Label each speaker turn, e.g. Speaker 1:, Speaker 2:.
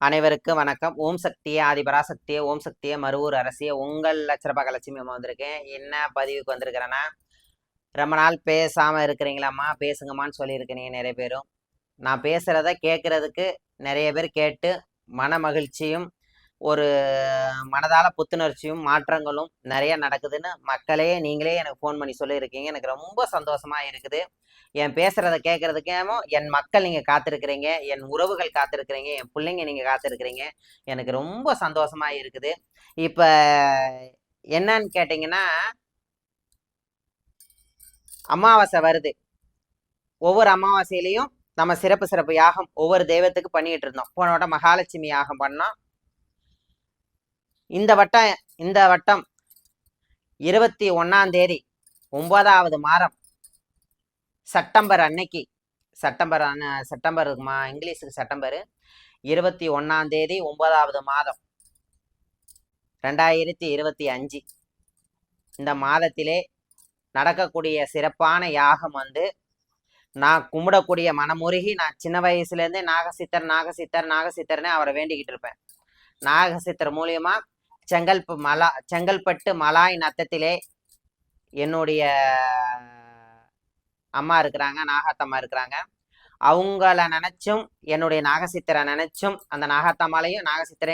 Speaker 1: அனைவருக்கும் வணக்கம். ஓம் சக்தியே ஆதிபராசக்தியே, ஓம் சக்தியே மருவூர் அரசியே, உங்கள் லட்சரபாகலட்சுமி அம்மா வந்திருக்கேன். என்ன பதிவுக்கு வந்திருக்கிறேன்னா, ரொம்ப நாள் பேசாமல் இருக்கிறீங்களாம்மா, பேசுங்கம்மான்னு சொல்லியிருக்கிறீங்க நிறைய பேரும். நான் பேசுகிறத கேட்குறதுக்கு நிறைய பேர் கேட்டு மன மகிழ்ச்சியும் ஒரு மனதால புத்துணர்ச்சியும் மாற்றங்களும் நிறைய நடக்குதுன்னு மக்களே நீங்களே எனக்கு ஃபோன் பண்ணி சொல்லியிருக்கீங்க. எனக்கு ரொம்ப சந்தோஷமா இருக்குது. என் பேசுறத கேட்கறதுக்கேமோ என் மக்கள் நீங்க காத்திருக்கிறீங்க, என் உறவுகள் காத்திருக்கிறீங்க, என் பிள்ளைங்க நீங்க காத்திருக்கிறீங்க. எனக்கு ரொம்ப சந்தோஷமா இருக்குது. இப்ப என்னன்னு கேட்டீங்கன்னா, அமாவாசை வருது. ஒவ்வொரு அமாவாசையிலையும் நம்ம சிறப்பு யாகம் ஒவ்வொரு தெய்வத்துக்கு பண்ணிட்டு இருந்தோம். போன வட்டம் மகாலட்சுமி யாகம் பண்ணோம். இந்த வட்டம் 21ஆம் தேதி 9வது மாதம் செப்டம்பர் அன்னைக்கு செப்டம்பர் இருக்குமா, இங்கிலீஷுக்கு செப்டம்பர் 21ஆம் தேதி 9வது மாதம் 2025 இந்த மாதத்திலே நடக்கக்கூடிய சிறப்பான யாகம் நான் கும்பிடக்கூடிய மனமுருகி நான் சின்ன வயசுலேருந்தே நாகசித்தர்னு அவரை வேண்டிக்கிட்டு இருப்பேன். நாகசித்தர் மூலியமா செங்கல்பட்டு மலாய் நத்தத்திலே என்னுடைய அம்மா இருக்கிறாங்க, நாகாத்தம்மா இருக்கிறாங்க. அவங்கள நினைச்சும் என்னுடைய நாகசித்தரை நினைச்சும் அந்த நாகாத்தம்மாலையும் நாகசித்தரை